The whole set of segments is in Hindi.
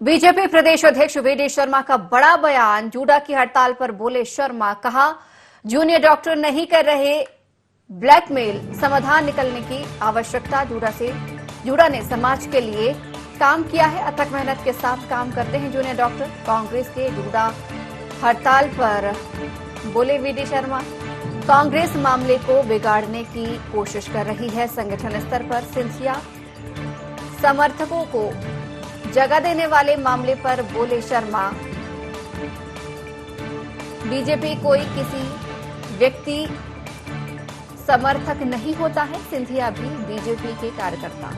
बीजेपी प्रदेश अध्यक्ष वीडी शर्मा का बड़ा बयान। जूडा की हड़ताल पर बोले शर्मा, कहा जूनियर डॉक्टर नहीं कर रहे ब्लैकमेल, समाधान निकलने की आवश्यकता। जूडा ने समाज के लिए काम किया है, अथक मेहनत के साथ काम करते हैं जूनियर डॉक्टर। कांग्रेस के जूडा हड़ताल पर बोले वीडी शर्मा, कांग्रेस मामले को बिगाड़ने की कोशिश कर रही है। संगठन स्तर पर सिंधिया समर्थकों को जगह देने वाले मामले पर बोले शर्मा, बीजेपी कोई किसी व्यक्ति समर्थक नहीं होता है, सिंधिया भी बीजेपी के कार्यकर्ता।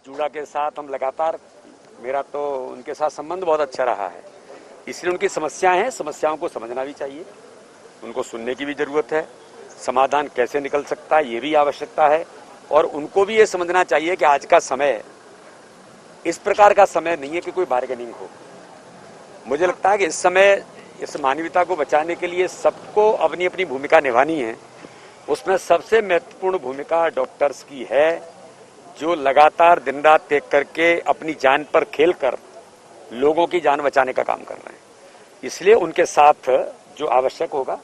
जूडा के साथ हम लगातार, मेरा तो उनके साथ संबंध बहुत अच्छा रहा है, इसलिए उनकी समस्याएं हैं, समस्याओं को समझना भी चाहिए, उनको सुनने की भी जरूरत है। समाधान कैसे निकल सकता है ये भी आवश्यकता है, और उनको भी ये समझना चाहिए कि आज का समय इस प्रकार का समय नहीं है कि कोई बार्गेनिंग हो। मुझे लगता है कि इस समय इस मानवता को बचाने के लिए सबको अपनी अपनी भूमिका निभानी है। उसमें सबसे महत्वपूर्ण भूमिका डॉक्टर्स की है, जो लगातार दिन रात एक करके अपनी जान पर खेल कर लोगों की जान बचाने का काम कर रहे हैं। इसलिए उनके साथ जो आवश्यक होगा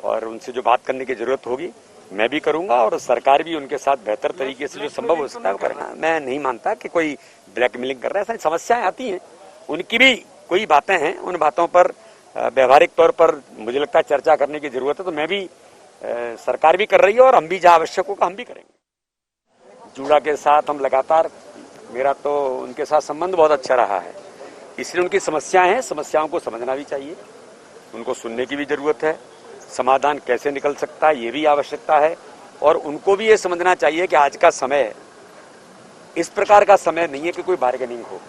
और उनसे जो बात करने की जरूरत होगी मैं भी करूंगा, और सरकार भी उनके साथ बेहतर तरीके से जो संभव हो सकता है वो करेगा। मैं नहीं मानता कि कोई ब्लैकमेलिंग कर रहा है। ऐसी समस्याएं आती हैं, उनकी भी कोई बातें हैं, उन बातों पर व्यवहारिक तौर पर मुझे लगता है चर्चा करने की जरूरत है। तो मैं भी, सरकार भी कर रही है और हम भी जहाँ आवश्यक होगा हम भी करेंगे। जूडा के साथ हम लगातार, मेरा तो उनके साथ संबंध बहुत अच्छा रहा है, इसलिए उनकी समस्याएं हैं, समस्याओं को समझना भी चाहिए, उनको सुनने की भी जरूरत है। समाधान कैसे निकल सकता है ये भी आवश्यकता है, और उनको भी ये समझना चाहिए कि आज का समय इस प्रकार का समय नहीं है कि कोई बार्गेनिंग हो।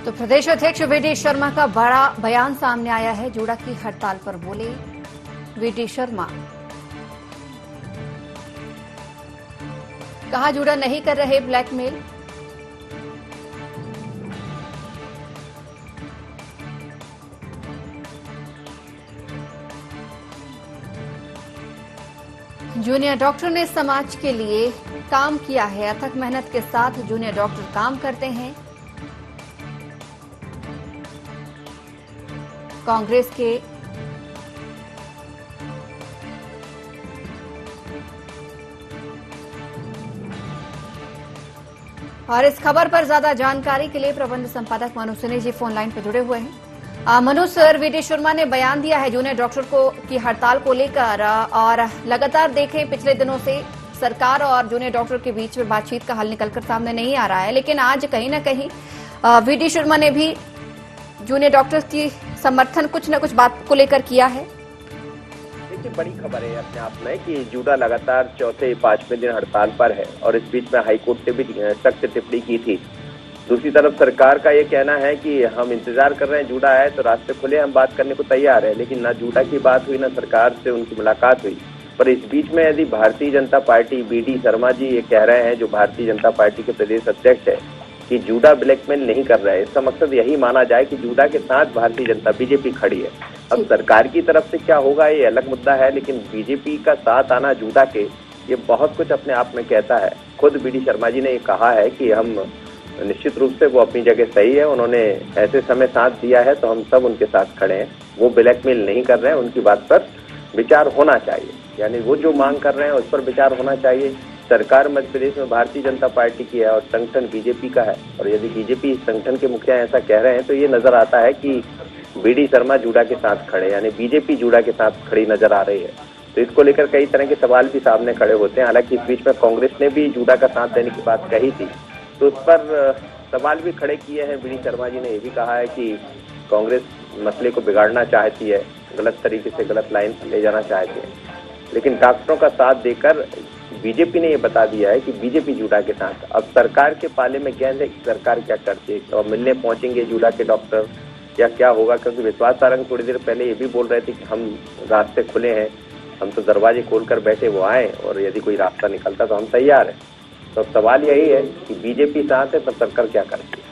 तो प्रदेश अध्यक्ष वीडी शर्मा का बड़ा बयान सामने आया है। जूडा की हड़ताल पर बोले वीडी शर्मा, कहा जूडा नहीं कर रहे ब्लैकमेल, जूनियर डॉक्टर ने समाज के लिए काम किया है, अथक मेहनत के साथ जूनियर डॉक्टर काम करते हैं। कांग्रेस के और इस खबर पर ज्यादा जानकारी के लिए प्रबंध संपादक मनु सिन्हा जी फोन लाइन पर जुड़े हुए हैं। मनु सर, वीडी शर्मा ने बयान दिया है जूनियर डॉक्टर की हड़ताल को लेकर, और लगातार देखें पिछले दिनों से सरकार और जूनियर डॉक्टर के बीच में बातचीत का हल निकलकर सामने नहीं आ रहा है, लेकिन आज कहीं ना कहीं वीडी शर्मा ने भी जूनियर डॉक्टर की समर्थन कुछ न कुछ बात को लेकर किया है। देखिए, बड़ी खबर है अपने आप में कि जूडा लगातार चौथे 5वें दिन हड़ताल पर है, और इस बीच में हाईकोर्ट ने भी सख्त टिप्पणी की थी। दूसरी तरफ सरकार का ये कहना है कि हम इंतजार कर रहे हैं, जूडा आए तो रास्ते खुले, हम बात करने को तैयार है। लेकिन ना जूडा की बात हुई, ना सरकार से उनकी मुलाकात हुई। पर इस बीच में यदि भारतीय जनता पार्टी, वीडी शर्मा जी ये कह रहे हैं, जो भारतीय जनता पार्टी के प्रदेश अध्यक्ष है, कि जूडा ब्लैकमेल नहीं कर रहा है, इसका मकसद यही माना जाए कि जूडा के साथ भारतीय जनता बीजेपी खड़ी है। अब सरकार की तरफ से क्या होगा ये अलग मुद्दा है, लेकिन बीजेपी का साथ आना जूडा के, ये बहुत कुछ अपने आप में कहता है। खुद वीडी शर्मा जी ने ये कहा है कि हम निश्चित रूप से वो अपनी जगह सही है, उन्होंने ऐसे समय साथ दिया है तो हम सब उनके साथ खड़े हैं। वो ब्लैकमेल नहीं कर रहे हैं, उनकी बात पर विचार होना चाहिए, यानी वो जो मांग कर रहे हैं उस पर विचार होना चाहिए। सरकार मध्य प्रदेश में भारतीय जनता पार्टी की है और संगठन बीजेपी का है, और यदि बीजेपी संगठन के मुखिया ऐसा कह रहे हैं तो ये नजर आता है कि वीडी शर्मा जूडा के साथ खड़े, यानी बीजेपी जूडा के साथ खड़ी नजर आ रही है। तो इसको लेकर कई तरह के सवाल भी सामने खड़े होते हैं। हालांकि इस बीच में कांग्रेस ने भी जूडा का साथ देने की बात कही थी, तो उस पर सवाल भी खड़े किए हैं। वीडी शर्मा जी ने यह भी कहा है कि कांग्रेस मसले को बिगाड़ना चाहती है, गलत तरीके से गलत लाइन ले जाना चाहती है। लेकिन डॉक्टरों का साथ देकर बीजेपी ने ये बता दिया है कि बीजेपी जूडा के साथ। अब सरकार के पाले में गेंद है कि सरकार क्या करती है, तो मिलने पहुंचेंगे जूडा के डॉक्टर या क्या होगा, क्योंकि विश्वास सारंग थोड़ी देर पहले ये भी बोल रहे थे कि हम रास्ते खुले हैं, हम तो दरवाजे खोलकर बैठे, वो आए और यदि कोई रास्ता निकलता तो हम तैयार हैं। तो सवाल यही है कि बीजेपी साथ है तब सरकार क्या करे।